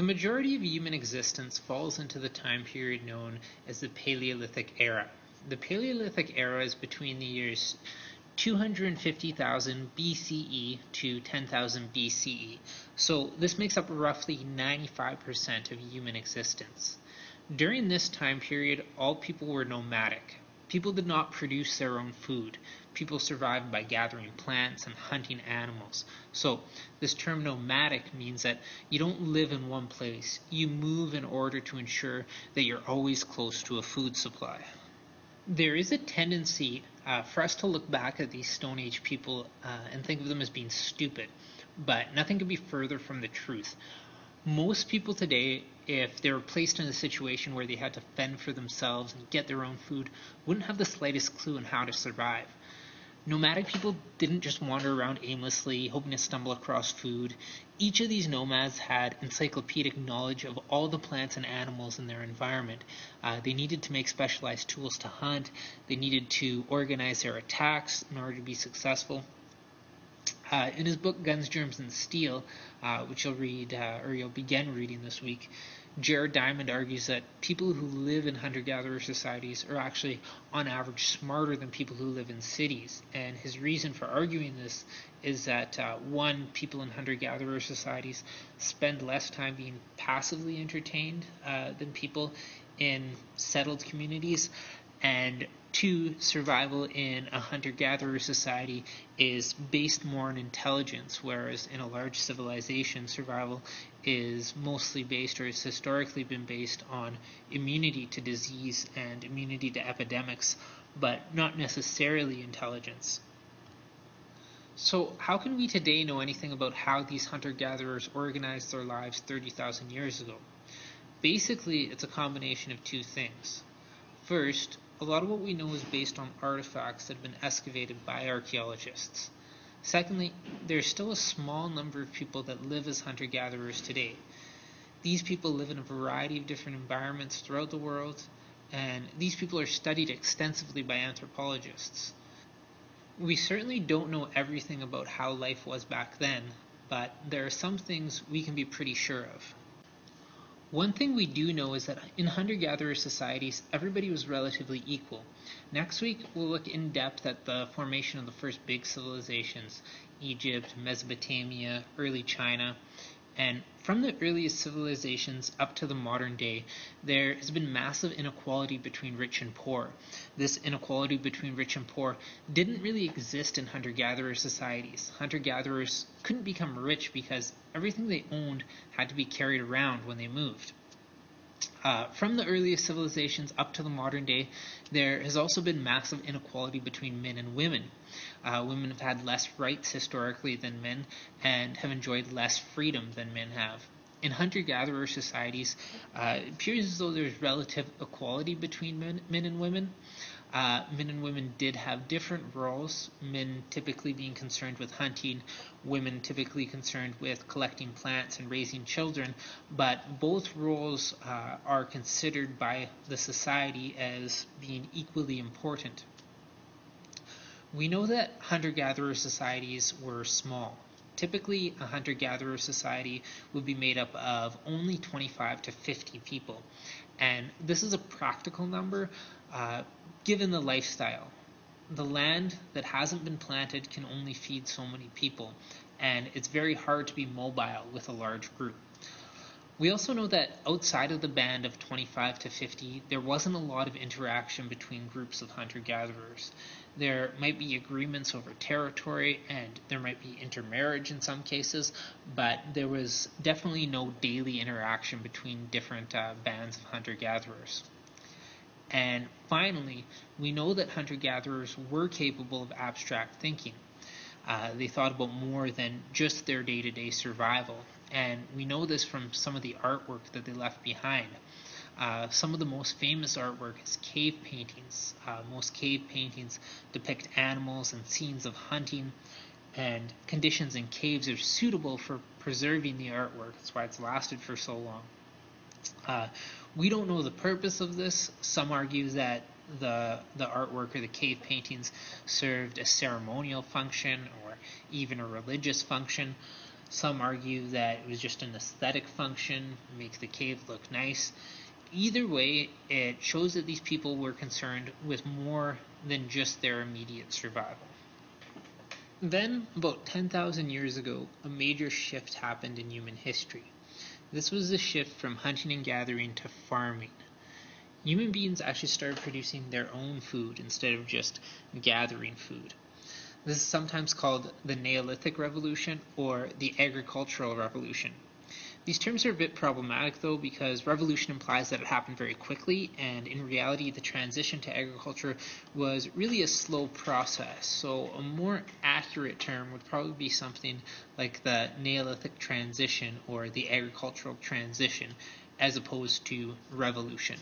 majority of human existence falls into the time period known as the Paleolithic Era. The Paleolithic Era is between the years 250,000 BCE to 10,000 BCE, so this makes up roughly 95% of human existence. During this time period, all people were nomadic. People did not produce their own food. People survived by gathering plants and hunting animals. So this term nomadic means that you don't live in one place. You move in order to ensure that you're always close to a food supply. There is a tendency for us to look back at these Stone Age people and think of them as being stupid, but nothing could be further from the truth. Most people today, if they were placed in a situation where they had to fend for themselves and get their own food, wouldn't have the slightest clue on how to survive. Nomadic people didn't just wander around aimlessly, hoping to stumble across food. Each of these nomads had encyclopedic knowledge of all the plants and animals in their environment. They needed to make specialized tools to hunt. They needed to organize their attacks in order to be successful. In his book Guns, Germs, and Steel, which you'll read or you'll begin reading this week, Jared Diamond argues that people who live in hunter-gatherer societies are actually, on average, smarter than people who live in cities. And his reason for arguing this is that, one, people in hunter-gatherer societies spend less time being passively entertained than people in settled communities, and two, survival in a hunter-gatherer society is based more on intelligence, whereas in a large civilization, survival is mostly based, or has historically been based, on immunity to disease and immunity to epidemics, but not necessarily intelligence. So how can we today know anything about how these hunter-gatherers organized their lives 30,000 years ago? Basically, it's a combination of two things. First, a lot of what we know is based on artifacts that have been excavated by archaeologists. Secondly, there's still a small number of people that live as hunter-gatherers today. These people live in a variety of different environments throughout the world, and these people are studied extensively by anthropologists. We certainly don't know everything about how life was back then, but there are some things we can be pretty sure of. One thing we do know is that in hunter-gatherer societies, everybody was relatively equal. Next week, we'll look in depth at the formation of the first big civilizations, Egypt, Mesopotamia, early China, and from the earliest civilizations up to the modern day, there has been massive inequality between rich and poor. This inequality between rich and poor didn't really exist in hunter-gatherer societies. Hunter-gatherers couldn't become rich because everything they owned had to be carried around when they moved. From the earliest civilizations up to the modern day, there has also been massive inequality between men and women. Women have had less rights historically than men and have enjoyed less freedom than men have. In hunter-gatherer societies, it appears as though there's relative equality between men and women. Men and women did have different roles, men typically being concerned with hunting, women typically concerned with collecting plants and raising children, but both roles are considered by the society as being equally important. We know that hunter-gatherer societies were small. Typically, a hunter-gatherer society would be made up of only 25 to 50 people, and this is a practical number given the lifestyle. The land that hasn't been planted can only feed so many people, and it's very hard to be mobile with a large group. We also know that outside of the band of 25 to 50, there wasn't a lot of interaction between groups of hunter-gatherers. There might be agreements over territory, and there might be intermarriage in some cases, but there was definitely no daily interaction between different bands of hunter-gatherers. And finally, we know that hunter-gatherers were capable of abstract thinking. They thought about more than just their day-to-day survival, and we know this from some of the artwork that they left behind. Some of the most famous artwork is cave paintings. Most cave paintings depict animals and scenes of hunting, and conditions in caves are suitable for preserving the artwork. That's why it's lasted for so long. We don't know the purpose of this. Some argue that the artwork or the cave paintings served a ceremonial function or even a religious function. Some argue that it was just an aesthetic function, make the cave look nice. Either way, it shows that these people were concerned with more than just their immediate survival. Then, about 10,000 years ago, a major shift happened in human history. This was the shift from hunting and gathering to farming. Human beings actually started producing their own food instead of just gathering food. This is sometimes called the Neolithic Revolution or the Agricultural Revolution. These terms are a bit problematic though, because revolution implies that it happened very quickly, and in reality the transition to agriculture was really a slow process. So a more accurate term would probably be something like the Neolithic Transition or the Agricultural Transition, as opposed to revolution.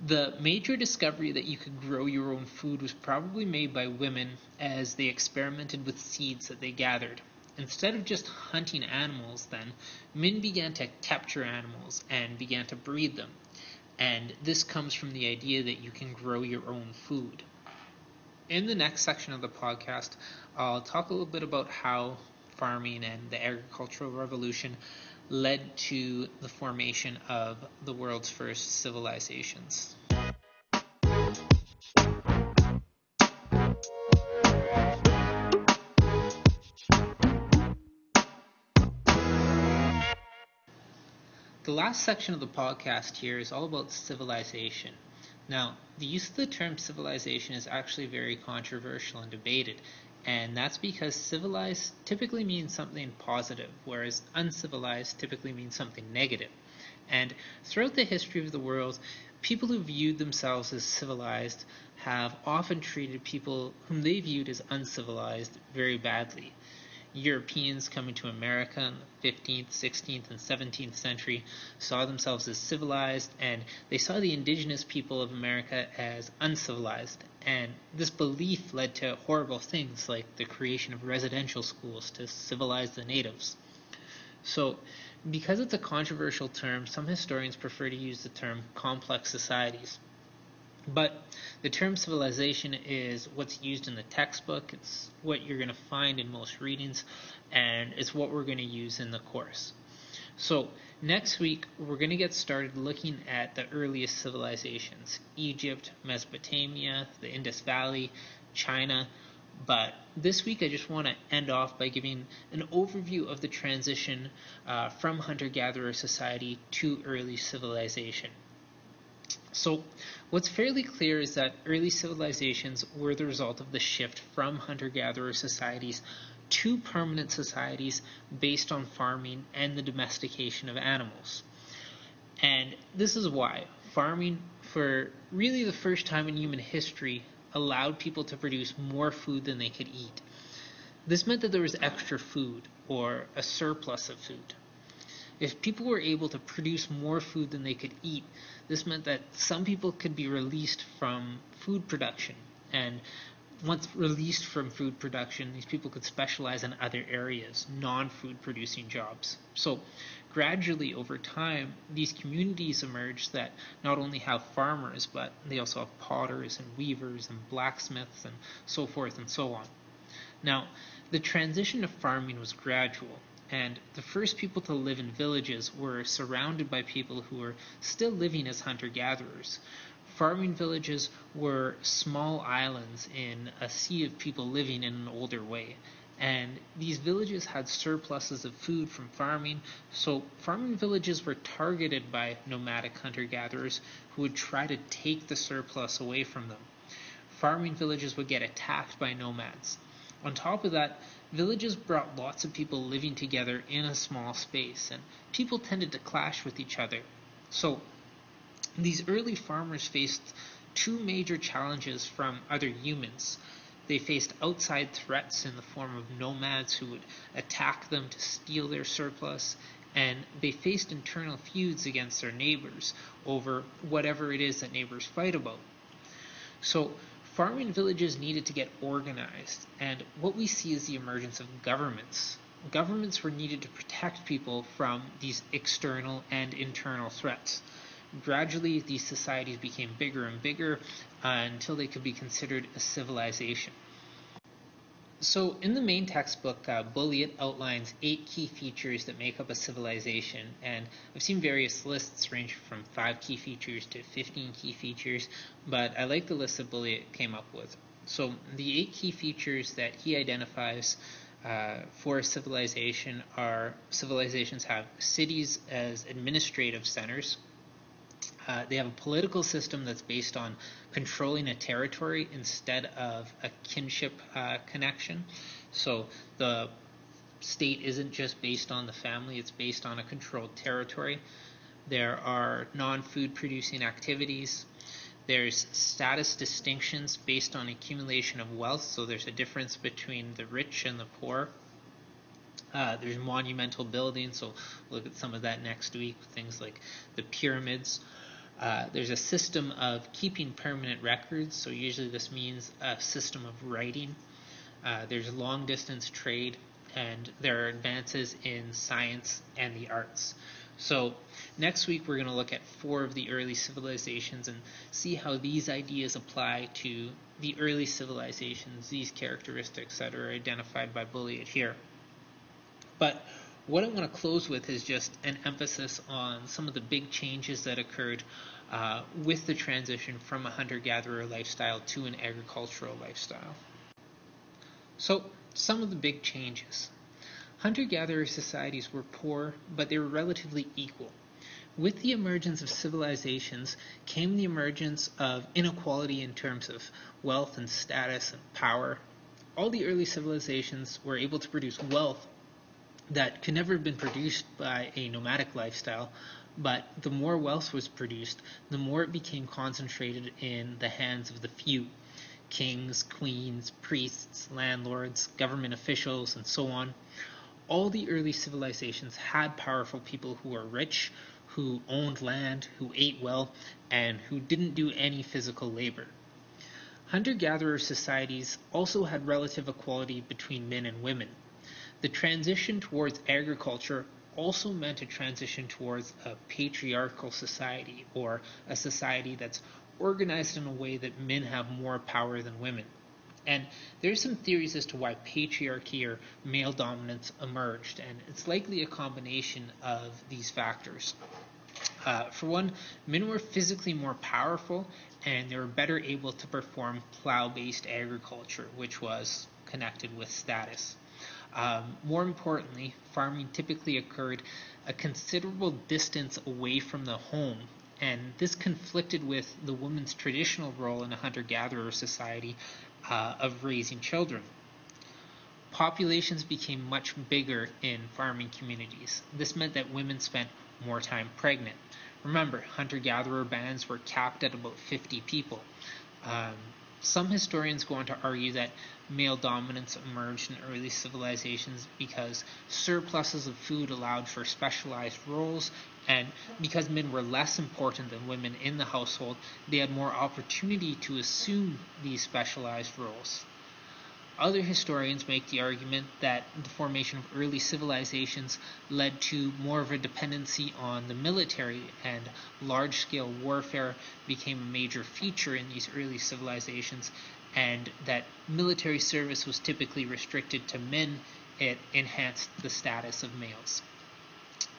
The major discovery that you could grow your own food was probably made by women as they experimented with seeds that they gathered. Instead of just hunting animals, then, men began to capture animals and began to breed them. And this comes from the idea that you can grow your own food. In the next section of the podcast, I'll talk a little bit about how farming and the agricultural revolution led to the formation of the world's first civilizations. The last section of the podcast here is all about civilization. Now, the use of the term civilization is actually very controversial and debated, and that's because civilized typically means something positive, whereas uncivilized typically means something negative. And throughout the history of the world, people who viewed themselves as civilized have often treated people whom they viewed as uncivilized very badly. Europeans coming to America in the 15th, 16th, and 17th century saw themselves as civilized, and they saw the indigenous people of America as uncivilized. And this belief led to horrible things like the creation of residential schools to civilize the natives. So, because it's a controversial term, some historians prefer to use the term complex societies. But the term civilization is what's used in the textbook, it's what you're going to find in most readings, and it's what we're going to use in the course. So next week, we're going to get started looking at the earliest civilizations: Egypt, Mesopotamia, the Indus Valley, China. But this week, I just want to end off by giving an overview of the transition from hunter-gatherer society to early civilization. So what's fairly clear is that early civilizations were the result of the shift from hunter-gatherer societies to permanent societies based on farming and the domestication of animals. And this is why farming, for really the first time in human history, allowed people to produce more food than they could eat. This meant that there was extra food, or a surplus of food. If people were able to produce more food than they could eat, this meant that some people could be released from food production. And once released from food production, these people could specialize in other areas, non-food producing jobs. So gradually over time, these communities emerged that not only have farmers, but they also have potters and weavers and blacksmiths and so forth and so on. Now, the transition to farming was gradual, and the first people to live in villages were surrounded by people who were still living as hunter-gatherers. Farming villages were small islands in a sea of people living in an older way, and these villages had surpluses of food from farming, so farming villages were targeted by nomadic hunter-gatherers who would try to take the surplus away from them. Farming villages would get attacked by nomads. On top of that, villages brought lots of people living together in a small space, and people tended to clash with each other. So these early farmers faced two major challenges from other humans. They faced outside threats in the form of nomads who would attack them to steal their surplus, and they faced internal feuds against their neighbors over whatever it is that neighbors fight about. So farming villages needed to get organized, and what we see is the emergence of governments. Governments were needed to protect people from these external and internal threats. Gradually, these societies became bigger and bigger until they could be considered a civilization. So in the main textbook, Bulliet outlines 8 key features that make up a civilization, and I've seen various lists range from 5 key features to 15 key features, but I like the list that Bulliet came up with. So the 8 key features that he identifies for a civilization are: civilizations have cities as administrative centers. They have a political system that's based on controlling a territory instead of a kinship connection. So the state isn't just based on the family, it's based on a controlled territory. There are non-food producing activities. There's status distinctions based on accumulation of wealth, so there's a difference between the rich and the poor. There's monumental buildings, so we'll look at some of that next week, things like the pyramids. There's a system of keeping permanent records, so usually this means a system of writing. There's long distance trade, and there are advances in science and the arts. So next week we're going to look at 4 of the early civilizations and see how these ideas apply to the early civilizations, these characteristics that are identified by Bulliet here. But what I want to close with is just an emphasis on some of the big changes that occurred with the transition from a hunter-gatherer lifestyle to an agricultural lifestyle. So, some of the big changes. Hunter-gatherer societies were poor, but they were relatively equal. With the emergence of civilizations came the emergence of inequality in terms of wealth and status and power. All the early civilizations were able to produce wealth that could never have been produced by a nomadic lifestyle, but the more wealth was produced, the more it became concentrated in the hands of the few: kings, queens, priests, landlords, government officials, and so on. All the early civilizations had powerful people who were rich, who owned land, who ate well, and who didn't do any physical labor. Hunter-gatherer societies also had relative equality between men and women. The transition towards agriculture also meant a transition towards a patriarchal society, or a society that's organized in a way that men have more power than women. And there's some theories as to why patriarchy or male dominance emerged, and it's likely a combination of these factors. For one, men were physically more powerful, and they were better able to perform plow-based agriculture, which was connected with status. More importantly, farming typically occurred a considerable distance away from the home, and this conflicted with the woman's traditional role in a hunter-gatherer society of raising children. Populations became much bigger in farming communities. This meant that women spent more time pregnant. Remember, hunter-gatherer bands were capped at about 50 people. Some historians go on to argue that male dominance emerged in early civilizations because surpluses of food allowed for specialized roles, and because men were less important than women in the household, they had more opportunity to assume these specialized roles. Other historians make the argument that the formation of early civilizations led to more of a dependency on the military, and large-scale warfare became a major feature in these early civilizations, and that military service was typically restricted to men. It enhanced the status of males.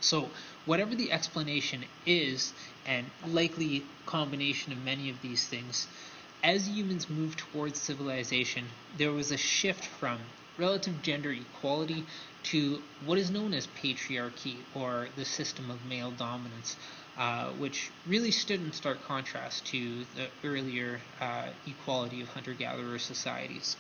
So whatever the explanation is, and likely combination of many of these things, as humans moved towards civilization, there was a shift from relative gender equality to what is known as patriarchy, or the system of male dominance, which really stood in stark contrast to the earlier equality of hunter-gatherer societies.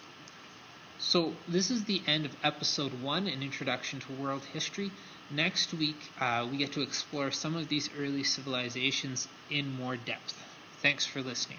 So this is the end of episode 1, an introduction to world history. Next week, we get to explore some of these early civilizations in more depth. Thanks for listening.